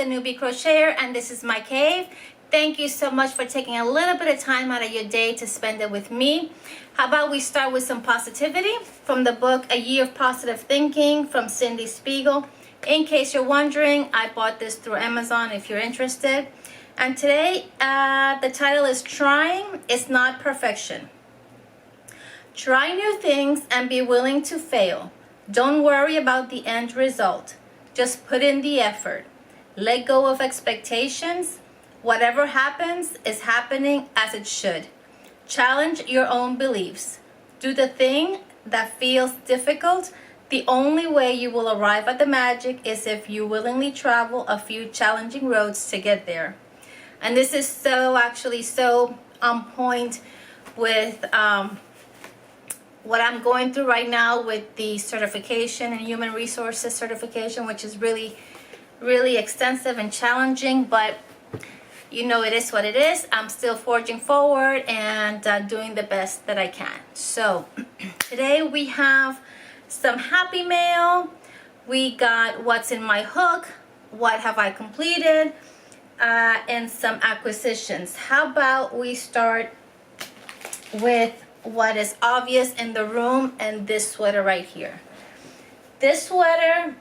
the newbie crocheter, and this is my cave. Thank you so much for taking a little bit of time out of your day to spend it with me. How about we start with some positivity from the book A Year of Positive Thinking from Cindy Spiegel. In case you're wondering, I bought this through Amazon if you're interested. And today the title is Trying is Not Perfection. Try new things and be willing to fail. Don't worry about the end result. Just put in the effort. Let go of expectations. Whatever happens is happening as it should. Challenge your own beliefs. Do the thing that feels difficult. The only way you will arrive at the magic is if you willingly travel a few challenging roads to get there. And this is so on point with what I'm going through right now with the certification and human resources certification, which is really extensive and challenging, but you know, it is what it is. I'm still forging forward and doing the best that I can. So today we have some happy mail. We got what's in my hook, what have I completed, and some acquisitions. How about we start with what is obvious in the room and this sweater right here. This sweater,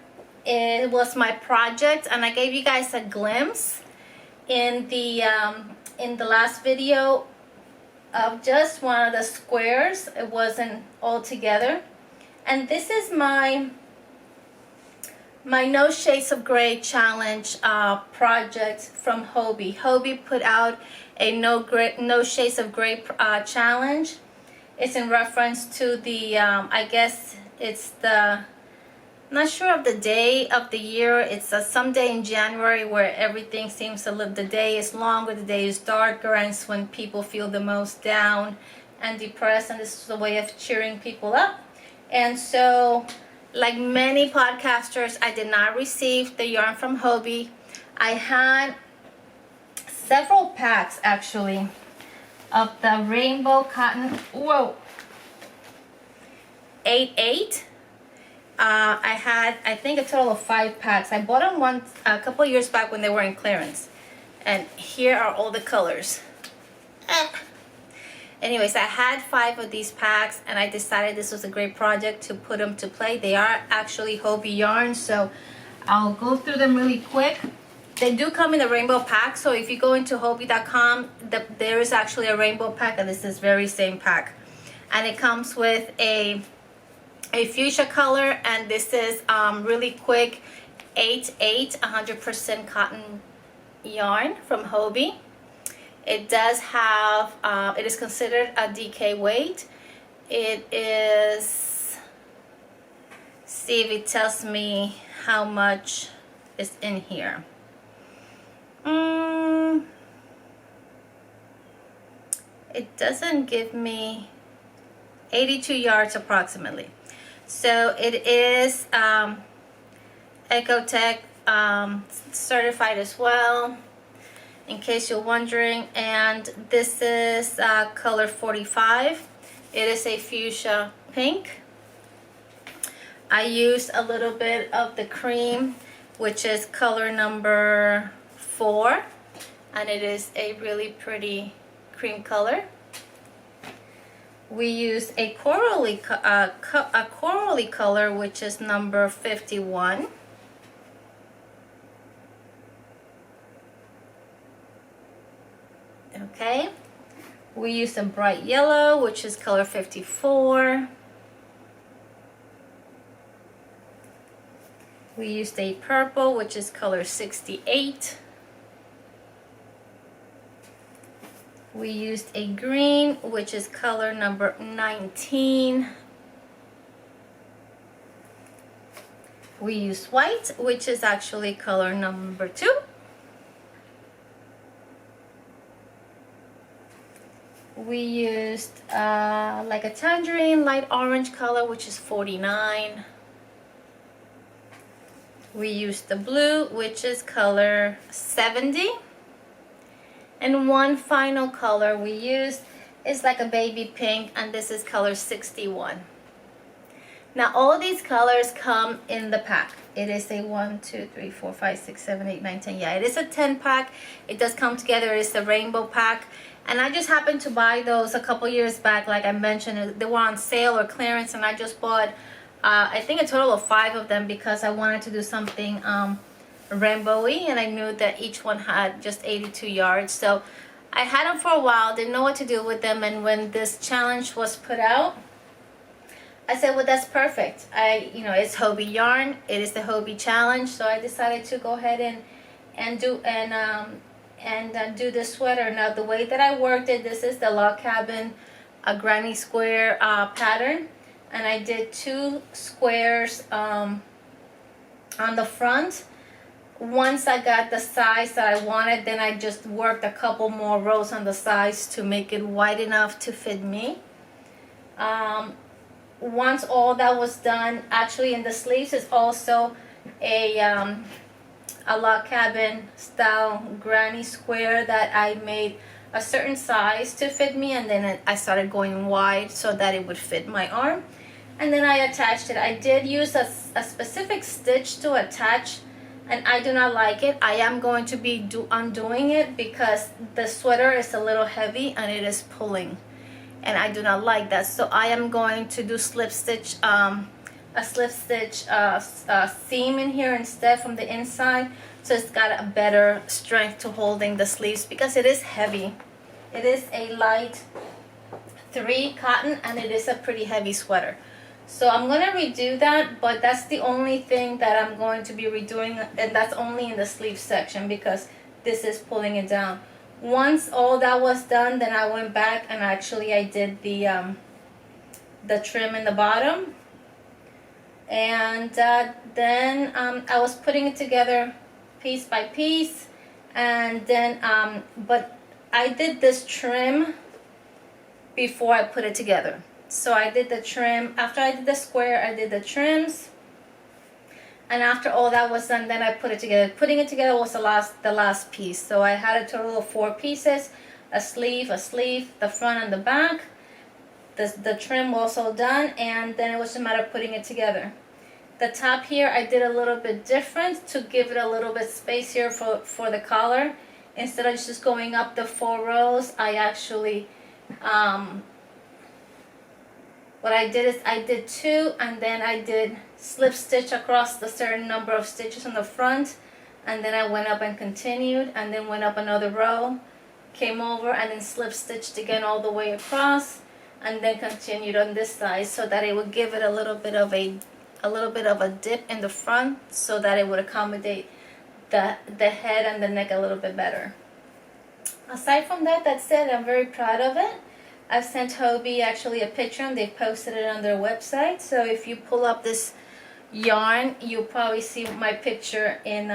it was my project, and I gave you guys a glimpse in the last video of just one of the squares. It wasn't all together. And this is my No Shades of Grey challenge project from Hobie. Hobie put out a No Shades of Grey challenge. It's in reference to the I guess it's the, not sure of the day of the year. It's some day in January where everything seems to live. The day is longer, the day is darker, and it's when people feel the most down and depressed, and this is a way of cheering people up. And so, like many podcasters, I did not receive the yarn from Hobie. I had several packs actually of the rainbow cotton, 8/8. I had, I think, a total of 5 packs. I bought them a couple years back when they were in clearance. And here are all the colors. Anyways, I had 5 of these packs, and I decided this was a great project to put them to play. They are actually Hobie yarns, so I'll go through them really quick. They do come in a rainbow pack, so if you go into Hobie.com, there is actually a rainbow pack, and this is very same pack. And it comes with a fuchsia color, and this is really quick 8/8 100% cotton yarn from Hobie. It does have it is considered a DK weight. It is, see if it tells me how much is in here. It doesn't give me 82 yards approximately. So it is Ecotech certified as well, in case you're wondering. And this is color 45. It is a fuchsia pink. I used a little bit of the cream, which is color number 4, and it is a really pretty cream color. We use a corally color, which is number 51. Okay. We use a bright yellow, which is color 54. We used a purple, which is color 68. We used a green, which is color number 19. We used white, which is actually color number 2. We used like a tangerine light orange color, which is 49. We used the blue, which is color 70. And one final color we used is like a baby pink, and this is color 61. Now all these colors come in the pack. it is a 1 2 3 4 5 6 7 8 9 10. Yeah, it is a 10 pack. It does come together. It's the rainbow pack, and I just happened to buy those a couple years back. Like I mentioned, they were on sale or clearance, and I just bought I think a total of 5 of them because I wanted to do something rainbowy, and I knew that each one had just 82 yards. So I had them for a while, didn't know what to do with them, and when this challenge was put out, I said, well, that's perfect. It's Hobie yarn. It is the Hobie challenge, so I decided to go ahead and do the sweater. Now, the way that I worked it, this is the log cabin, a granny square pattern, and I did 2 squares on the front. Once I got the size that I wanted, then I just worked a couple more rows on the sides to make it wide enough to fit me. Once all that was done, actually in the sleeves is also a log cabin style granny square that I made a certain size to fit me, and then I started going wide so that it would fit my arm, and then I attached it. I did use a specific stitch to attach, and I do not like it. I am going to be undoing it because the sweater is a little heavy and it is pulling, and I do not like that. So I am going to do slip stitch, a slip stitch seam in here instead from the inside, so it's got a better strength to holding the sleeves because it is heavy. It is a light 3 cotton, and it is a pretty heavy sweater. So I'm going to redo that, but that's the only thing that I'm going to be redoing, and that's only in the sleeve section because this is pulling it down. Once all that was done, then I went back and actually I did the trim in the bottom, and then I was putting it together piece by piece, and then but I did this trim before I put it together. So I did the trim after I did the square. I did the trims, and after all that was done, then I put it together. Putting it together was the last piece. So I had a total of 4 pieces: a sleeve, the front and the back. The trim was all done, and then it was a matter of putting it together. The top here I did a little bit different to give it a little bit space here for the collar. Instead of just going up the 4 rows, I actually what I did is I did 2, and then I did slip stitch across the certain number of stitches on the front, and then I went up and continued, and then went up another row, came over, and then slip stitched again all the way across, and then continued on this side so that it would give it a little bit of a dip in the front so that it would accommodate the head and the neck a little bit better. Aside from that, that's it. I'm very proud of it. I've sent Hobie actually a picture, and they've posted it on their website. So if you pull up this yarn, you'll probably see my picture in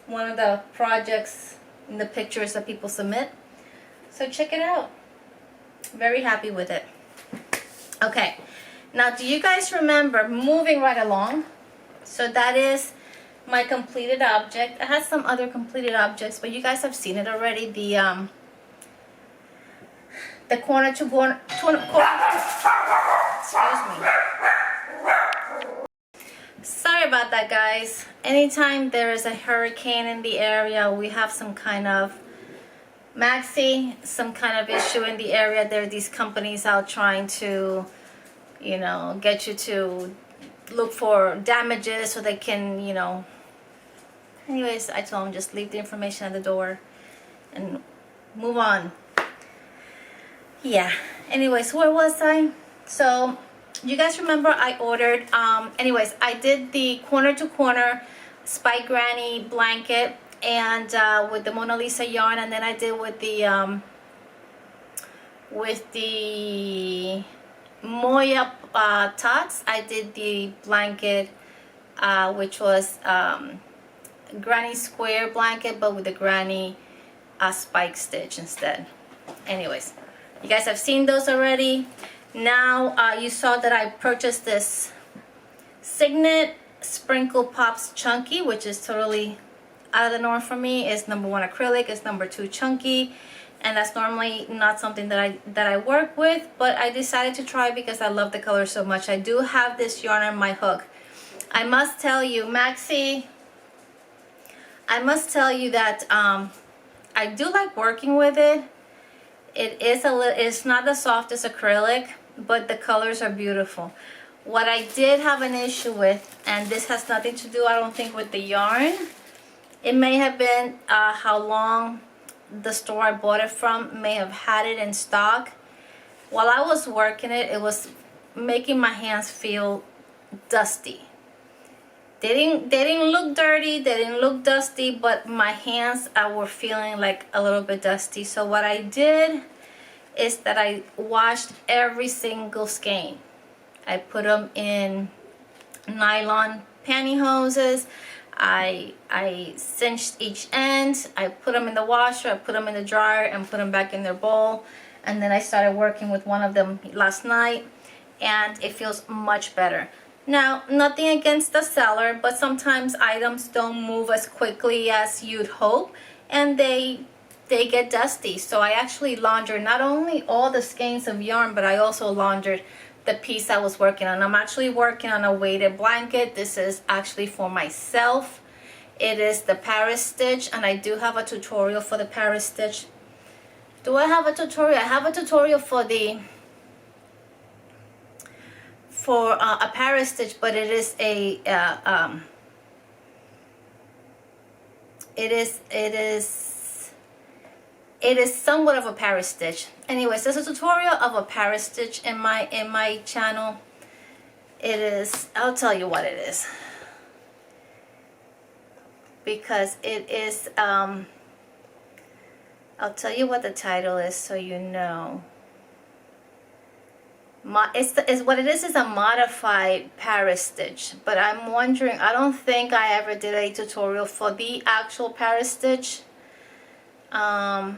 one of the projects in the pictures that people submit. So check it out. Very happy with it. Okay, now do you guys remember, moving right along, so that is my completed object. I had some other completed objects, but you guys have seen it already. The corner to corner, excuse me. Sorry about that, guys. Anytime there is a hurricane in the area, we have some kind of some kind of issue in the area. There are these companies out trying to, get you to look for damages so they can, Anyways, I told them just leave the information at the door and move on. Yeah, anyways, where was I? So you guys remember I ordered anyways, I did the corner to corner Spike Granny blanket, and with the Mona Lisa yarn, and then I did with the Moya Tots, I did the blanket which was Granny square blanket, but with the Granny spike stitch instead. Anyways, you guys have seen those already. Now you saw that I purchased this Signet Sprinkle Pops Chunky, which is totally out of the norm for me. It's number 1 acrylic, it's number 2 chunky, and that's normally not something that I work with, but I decided to try because I love the color so much. I do have this yarn on my hook. I must tell you, Maxie, I must tell you that I do like working with it. It is it's not the softest acrylic, but the colors are beautiful. What I did have an issue with, and this has nothing to do, I don't think, with the yarn. It may have been how long the store I bought it from may have had it in stock. While I was working it, it was making my hands feel dusty. They didn't look dirty, they didn't look dusty, but my hands were feeling like a little bit dusty. So what I did is that I washed every single skein. I put them in nylon pantyhoses. I cinched each end. I put them in the washer, I put them in the dryer, and put them back in their bowl. And then I started working with one of them last night, and it feels much better. Now, nothing against the seller, but sometimes items don't move as quickly as you'd hope, and they get dusty. So I actually laundered not only all the skeins of yarn, but I also laundered the piece I was working on. I'm actually working on a weighted blanket. This is actually for myself. It is the Paris stitch, and I do have a tutorial for the Paris stitch. Do I have a tutorial? I have a tutorial for a Paris stitch, but it is a it is somewhat of a Paris stitch. Anyways, there's a tutorial of a Paris stitch in my channel. It is, I'll tell you what it is, because it is I'll tell you what the title is so you know. It's what it is a modified Paris stitch, but I'm wondering, I don't think I ever did a tutorial for the actual Paris stitch. I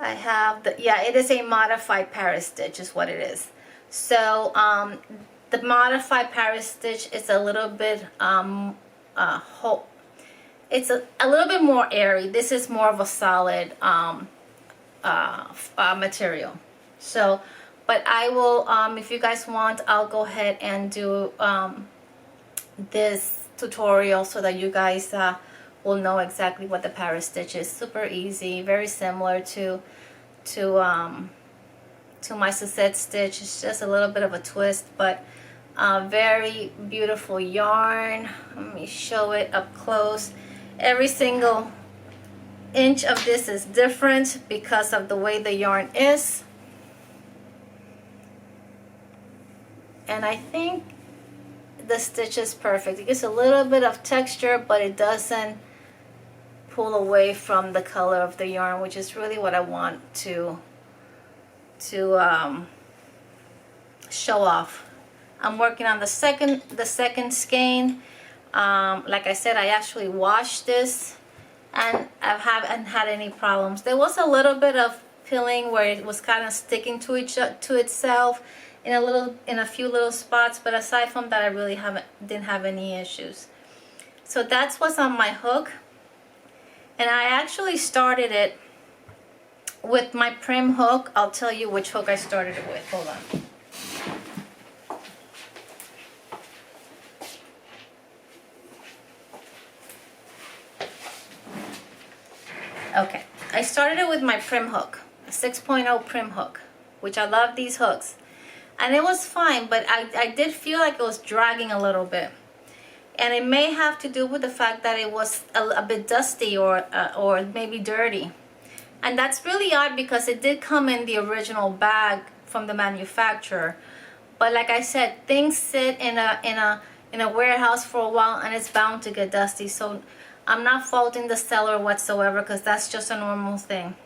have it is a modified Paris stitch is what it is. So the modified Paris stitch is a little bit it's a little bit more airy. This is more of a solid material. So, but I will, if you guys want, I'll go ahead and do this tutorial so that you guys will know exactly what the Paris stitch is. Super easy, very similar to my Suzette stitch. It's just a little bit of a twist, but very beautiful yarn. Let me show it up close. Every single inch of this is different because of the way the yarn is, and I think the stitch is perfect. It gets a little bit of texture, but it doesn't pull away from the color of the yarn, which is really what I want to show off. I'm working on the second skein. Like I said, I actually washed this, and I haven't had any problems. There was a little bit of pilling where it was kind of sticking to itself in a few little spots, but aside from that, I really didn't have any issues. So that's what's on my hook, and I actually started it with my prim hook. I'll tell you which hook I started it with. Hold on. Okay, I started it with my prim hook, a 6.0 prim hook, which I love these hooks. And it was fine, but I did feel like it was dragging a little bit. And it may have to do with the fact that it was a bit dusty or maybe dirty. And that's really odd because it did come in the original bag from the manufacturer. But like I said, things sit in a warehouse for a while, and it's bound to get dusty. So I'm not faulting the seller whatsoever, because that's just a normal thing.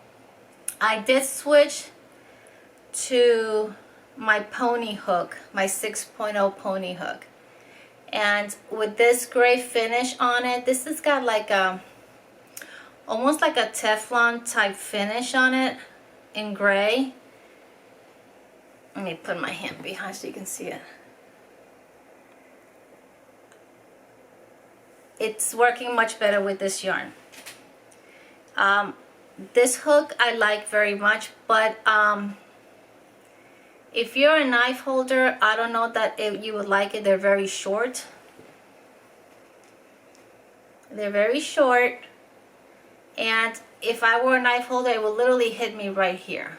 I did switch to my pony hook, my 6.0 pony hook. And with this gray finish on it, this has got like almost like a Teflon type finish on it in gray. Let me put my hand behind so you can see it. It's working much better with this yarn. This hook I like very much, but If you're a knife holder, I don't know that you would like it. They're very short. They're very short. And if I were a knife holder, it would literally hit me right here.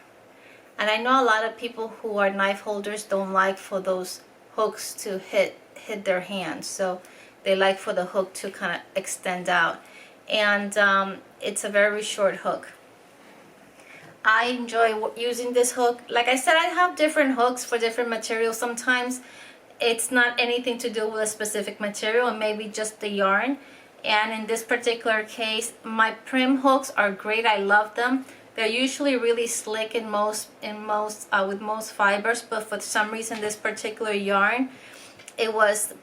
And I know a lot of people who are knife holders don't like for those hooks to hit their hands. So they like for the hook to kind of extend out. And it's a very short hook. I enjoy using this hook. Like I said, I have different hooks for different materials. Sometimes it's not anything to do with a specific material, and maybe just the yarn. And in this particular case, my prim hooks are great. I love them. They're usually really slick with most fibers, but for some reason this particular yarn, it was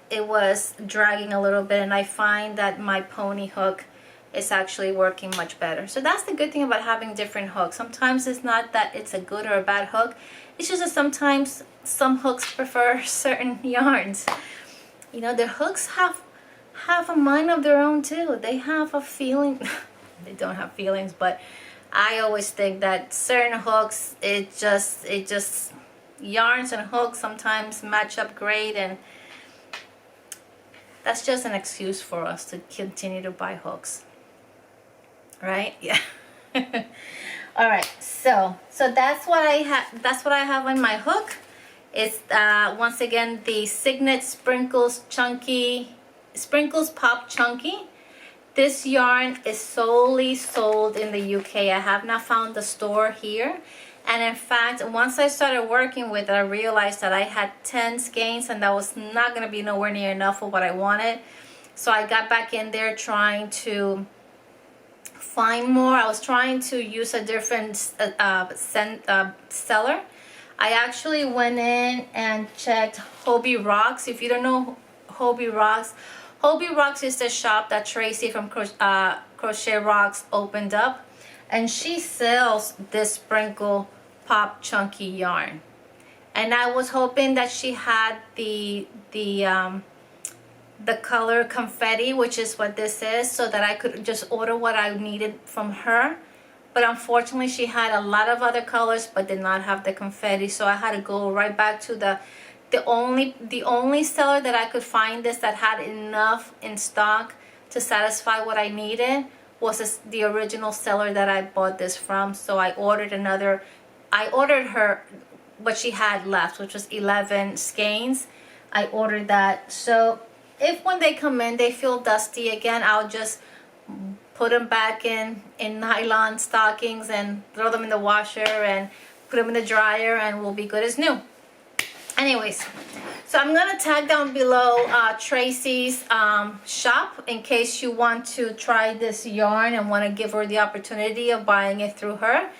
dragging a little bit, and I find that my pony hook is actually working much better. So that's the good thing about having different hooks. Sometimes it's not that it's a good or a bad hook. It's just that sometimes some hooks prefer certain yarns. You know, the hooks have a mind of their own too. They have a feeling. They don't have feelings, but I always think that certain hooks, it just yarns and hooks sometimes match up great, and that's just an excuse for us to continue to buy hooks, right? Yeah. All right, so that's what I have. That's what I have on my hook. It's once again the Signet Sprinkles Pop Chunky. This yarn is solely sold in the UK. I have not found the store here. And in fact, once I started working with it, I realized that I had 10 skeins, and that was not going to be nowhere near enough of what I wanted. So I got back in there trying to find more. I was trying to use a different seller. I actually went in and checked Hobby Rocks. If you don't know Hobby Rocks, Hobby Rocks is the shop that Tracy from Crochet Rocks opened up, and she sells this Sprinkle Pop Chunky yarn. And I was hoping that she had the color Confetti, which is what this is, so that I could just order what I needed from her. But unfortunately, she had a lot of other colors but did not have the Confetti, so I had to go right back to the only seller that I could find this that had enough in stock to satisfy what I needed was the original seller that I bought this from. So I ordered her what she had left, which was 11 skeins. I ordered that. So if when they come in they feel dusty again, I'll just put them back in nylon stockings and throw them in the washer and put them in the dryer, and we'll be good as new. Anyways, so I'm gonna tag down below Tracy's shop in case you want to try this yarn and want to give her the opportunity of buying it through her.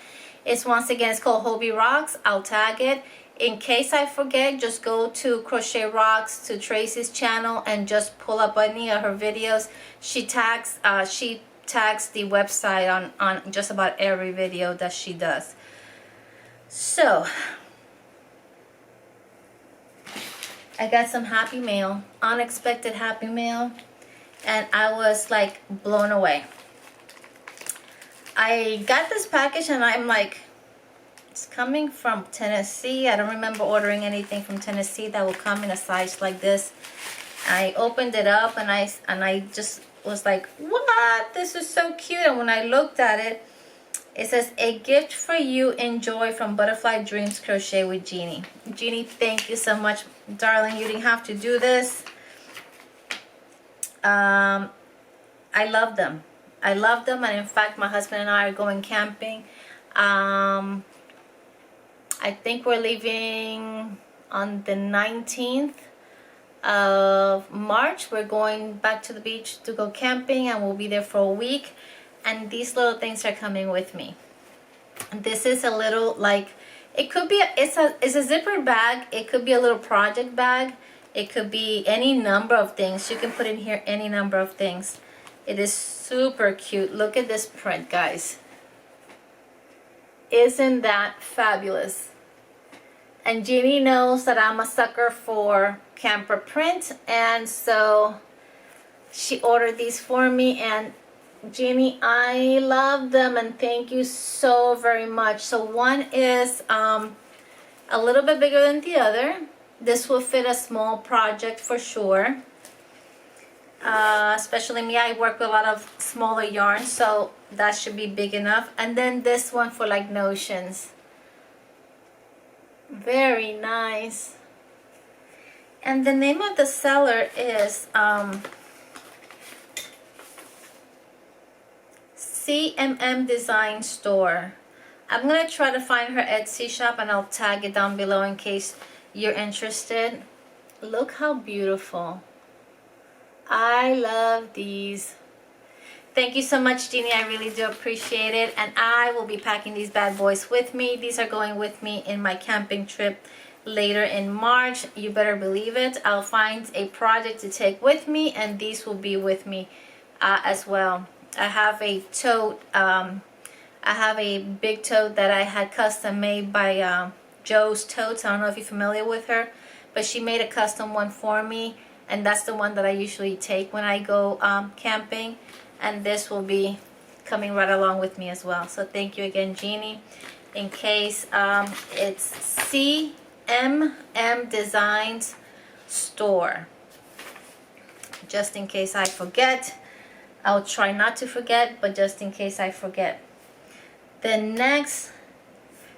It's it's called Hobby Rocks. I'll tag it. In case I forget, just go to Crochet Rocks, to Tracy's channel, and just pull up any of her videos. She tags the website on just about every video that she does. So I got some happy mail, unexpected happy mail, and I was like blown away. I got this package and I'm like, it's coming from Tennessee. I don't remember ordering anything from Tennessee that will come in a size like this. I opened it up and I just was like, what? This is so cute. And when I looked at it, it says, a gift for you, enjoy, from Butterfly Dreams Crochet with Jeannie. Jeannie, thank you so much, darling. You didn't have to do this. I love them. I love them. And in fact, my husband and I are going camping. I think we're leaving on the 19th of March. We're going back to the beach to go camping, and we'll be there for a week. And these little things are coming with me. This is a little, like, it could be it's a zipper bag. It could be a little project bag. It could be any number of things. You can put in here any number of things. It is super cute. Look at this print, guys. Isn't that fabulous? And Jeannie knows that I'm a sucker for camper print, and so she ordered these for me. And Jeannie, I love them, and thank you so very much. So one is a a little bit bigger than the other. This will fit a small project for sure. Especially me, I work with a lot of smaller yarns, so that should be big enough. And then this one for like notions. Very nice. And the name of the seller is CMM Design Store. I'm gonna try to find her Etsy shop and I'll tag it down below in case you're interested. Look how beautiful. I love these. Thank you so much, Jeannie. I really do appreciate it. And I will be packing these bad boys with me. These are going with me in my camping trip later in March. You better believe it. I'll find a project to take with me, and these will be with me as well. I have a tote. I have a big tote that I had custom made by Joe's Totes. I don't know if you're familiar with her, but she made a custom one for me. And that's the one that I usually take when I go camping. And this will be coming right along with me as well. So thank you again, Jeannie. In case it's CMM Designs Store. Just in case I forget. I'll try not to forget, but just in case I forget. The next,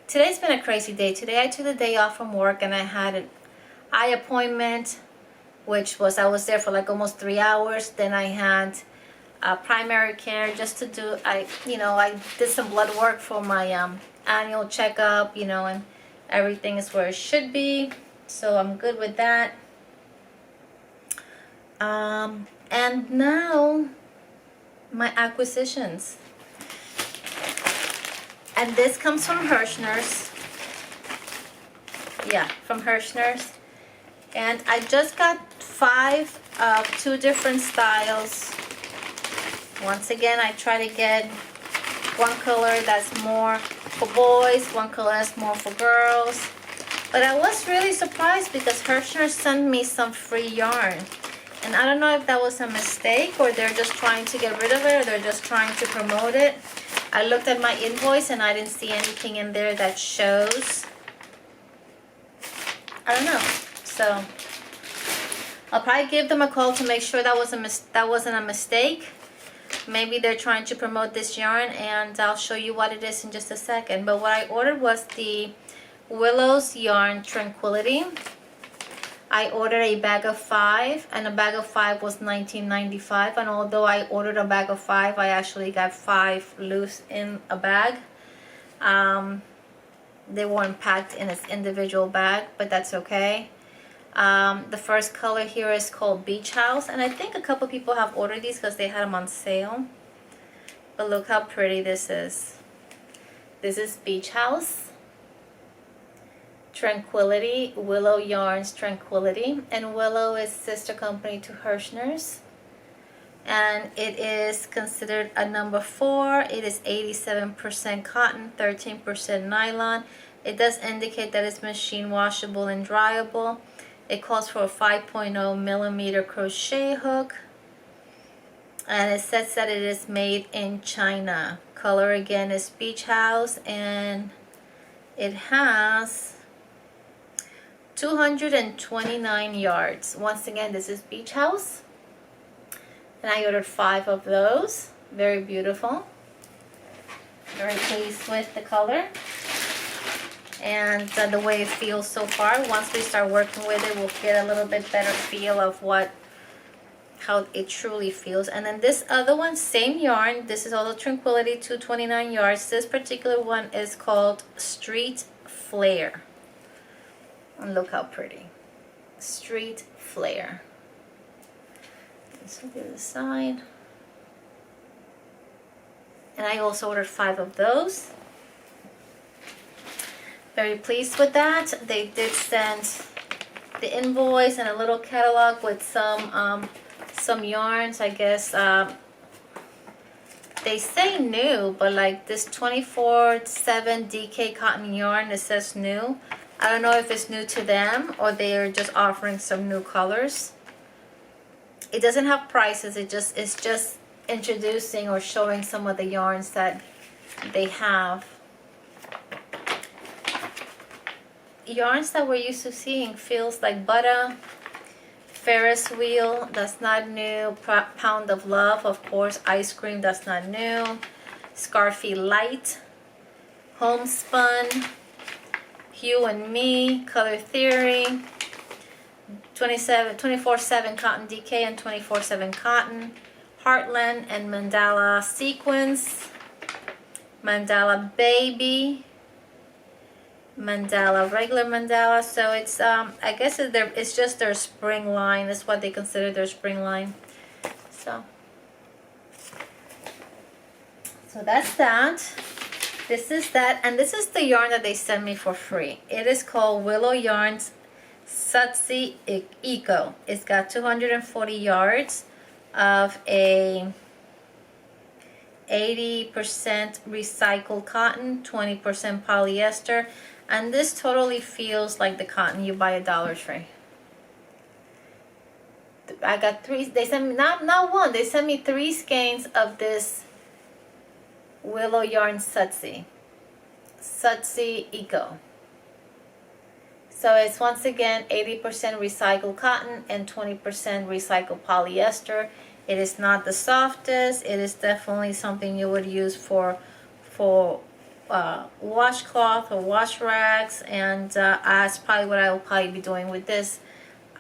today's been a crazy day. Today I took the day off from work and I had an eye appointment, which was, I was there for like almost 3 hours. Then I had primary care just to do, I did some blood work for my annual checkup, and everything is where it should be. So I'm good with that. And now my acquisitions. And this comes from Hirschner's. Yeah, from Hirschner's. And I just got 5 of 2 different styles. Once again, I try to get one color that's more for boys, one color that's more for girls. But I was really surprised because Hirschner sent me some free yarn. And I don't know if that was a mistake or they're just trying to get rid of it or they're just trying to promote it. I looked at my invoice and I didn't see anything in there that shows. I don't know. So I'll probably give them a call to make sure that wasn't a mistake. Maybe they're trying to promote this yarn, and I'll show you what it is in just a second. But what I ordered was the Willows Yarn Tranquility. I ordered a bag of 5, and a bag of 5 was $19.95. And although I ordered a bag of 5, I actually got 5 loose in a bag. They weren't packed in its individual bag, but that's okay. The first color here is called Beach House, and I think a couple people have ordered these because they had them on sale. But look how pretty this is. This is Beach House Tranquility, Willow Yarns Tranquility, and Willow is sister company to Hirschner's, and it is considered a number 4. It is 87% cotton, 13% nylon. It does indicate that it's machine washable and dryable. It calls for a 5.0 millimeter crochet hook, and it says that it is made in China. Color again is Beach House, and it has 229 yards. Once again, this is Beach House, and I ordered 5 of those. Very beautiful. Very pleased with the color and the way it feels so far. Once we start working with it, we'll get a little bit better feel of how it truly feels. And then this other one, same yarn. This is also Tranquility, 229 yards. This particular one is called Street Flare. And look how pretty. Street Flare. This will be the side. And I also ordered 5 of those. Very pleased with that. They did send the invoice and a little catalog with some yarns. I guess they say new, but like this 24/7 DK cotton yarn, it says new. I don't know if it's new to them or they are just offering some new colors. It doesn't have prices. It's just introducing or showing some of the yarns that they have. yarns that we're used to seeing. Feels like butter, Ferris wheel, that's not new. Pound of love, of course. Ice cream, that's not new. Scarfy light, homespun, you and me, color theory, 24/7 cotton DK and 24/7 cotton, heartland and mandala sequence, mandala baby, mandala, regular mandala. So it's I guess it's just their spring line. That's what they consider their spring line. So that's that. This is that, and this is the yarn that they sent me for free. It is called Willow Yarns Sutsy Eco. It's got 240 yards of a 80% recycled cotton, 20% polyester, and this totally feels like the cotton you buy at Dollar Tree. I got three. They sent me not one. They sent me 3 skeins of this Willow Yarn Sutsy Eco. So it's once again 80% recycled cotton and 20% recycled polyester. It is not the softest. It is definitely something you would use for washcloth or wash rags, and that's probably what I will probably be doing with this.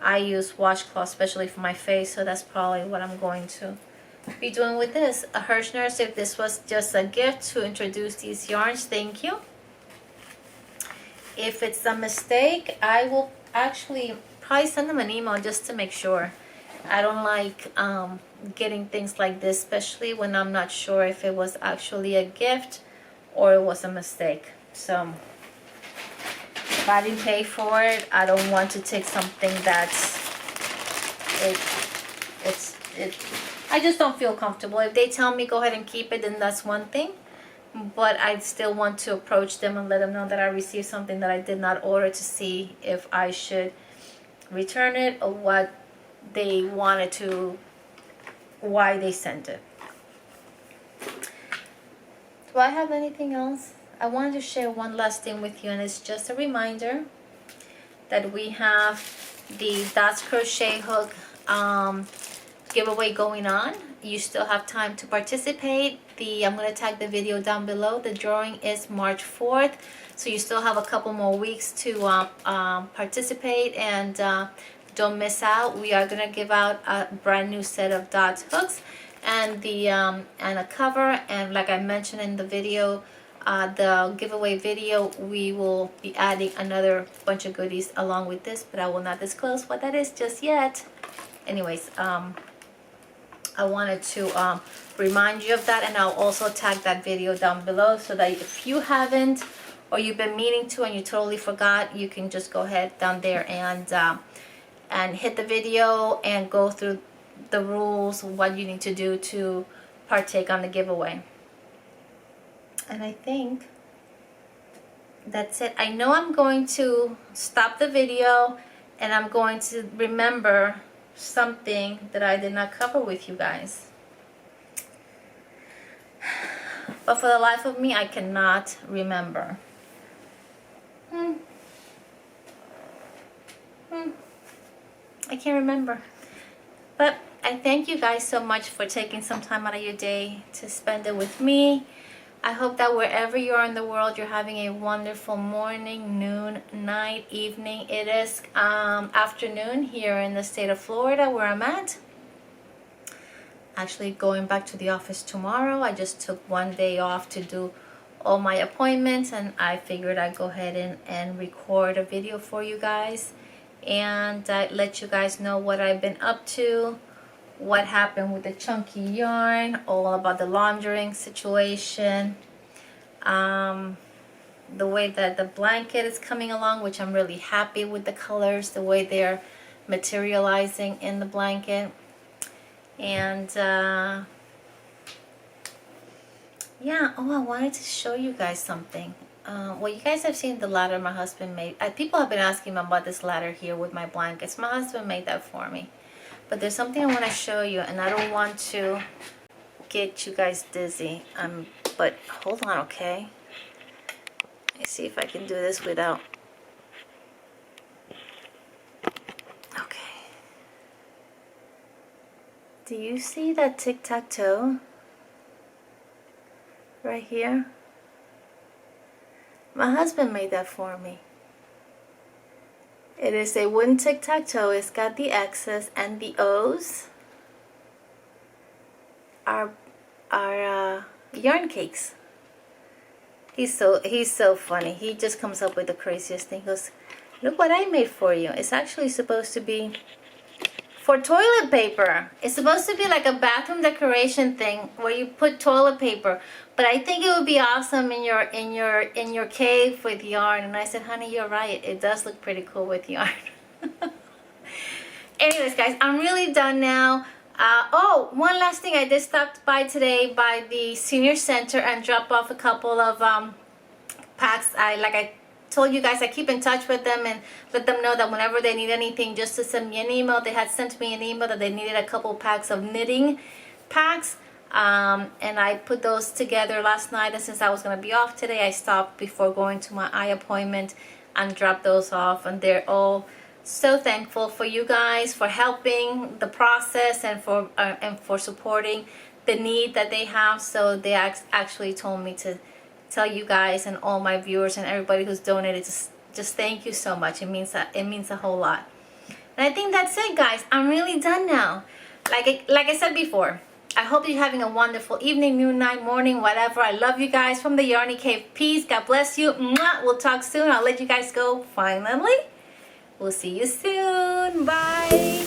I use washcloth especially for my face, so that's probably what I'm going to be doing with this. Hirschner's, if this was just a gift to introduce these yarns, thank you. If it's a mistake, I will actually probably send them an email just to make sure. I don't like getting things like this, especially when I'm not sure if it was actually a gift or it was a mistake. So if I didn't pay for it, I don't want to take something that's I just don't feel comfortable. If they tell me go ahead and keep it, then that's one thing. But I still want to approach them and let them know that I received something that I did not order, to see if I should return it or what they wanted to, why they sent it. Do I have anything else? I wanted to share one last thing with you, and it's just a reminder that we have the Dots Crochet hook giveaway going on. You still have time to participate. I'm going to tag the video down below. The drawing is March 4th, so you still have a couple more weeks to participate, and don't miss out. We are going to give out a brand new set of Dots hooks and and a cover, and like I mentioned in the video, the giveaway video, we will be adding another bunch of goodies along with this, but I will not disclose what that is just yet. Anyways, I wanted to remind you of that, and I'll also tag that video down below so that if you haven't, or you've been meaning to and you totally forgot, you can just go ahead down there and hit the video and go through the rules, what you need to do to partake on the giveaway. And I think that's it. I know I'm going to stop the video and I'm going to remember something that I did not cover with you guys. But for the life of me, I cannot remember. I can't remember. But I thank you guys so much for taking some time out of your day to spend it with me. I hope that wherever you are in the world, you're having a wonderful morning, noon, night, evening. It is afternoon here in the state of Florida where I'm at. Actually going back to the office tomorrow. I just took one day off to do all my appointments, and I figured I'd go ahead and record a video for you guys and let you guys know what I've been up to, what happened with the chunky yarn, all about the laundering situation, the way that the blanket is coming along, which I'm really happy with the colors, the way they're materializing in the blanket. And yeah, oh, I wanted to show you guys something. Well, you guys have seen the ladder my husband made. People have been asking me about this ladder here with my blankets. My husband made that for me. But there's something I want to show you, and I don't want to get you guys dizzy. But hold on, okay? Let me see if I can do this without Do you see that tic-tac-toe right here? My husband made that for me. It is a wooden tic-tac-toe. It's got the X's and the O's are yarn cakes. He's so funny. He just comes up with the craziest thing. He goes, look what I made for you. It's actually supposed to be for toilet paper. It's supposed to be like a bathroom decoration thing where you put toilet paper. But I think it would be awesome in your cave with yarn. And I said, honey, you're right. It does look pretty cool with yarn. Anyways, guys, I'm really done now. Oh, one last thing. I did stop by today by the senior center and drop off a couple of packs. Like I told you guys, I keep in touch with them and let them know that whenever they need anything, just to send me an email. They had sent me an email that they needed a couple packs of knitting packs. And I put those together last night, and since I was going to be off today, I stopped before going to my eye appointment and dropped those off. And they're all so thankful for you guys for helping the process and for supporting the need that they have. So they actually told me to tell you guys and all my viewers and everybody who's donated, just thank you so much. It means a whole lot. And I think that's it, guys. I'm really done now. Like I said before, I hope you're having a wonderful evening, noon, night, morning, whatever. I love you guys from the Yarny Cave. Peace. God bless you. Mwah. We'll talk soon. I'll let you guys go finally. We'll see you soon. Bye.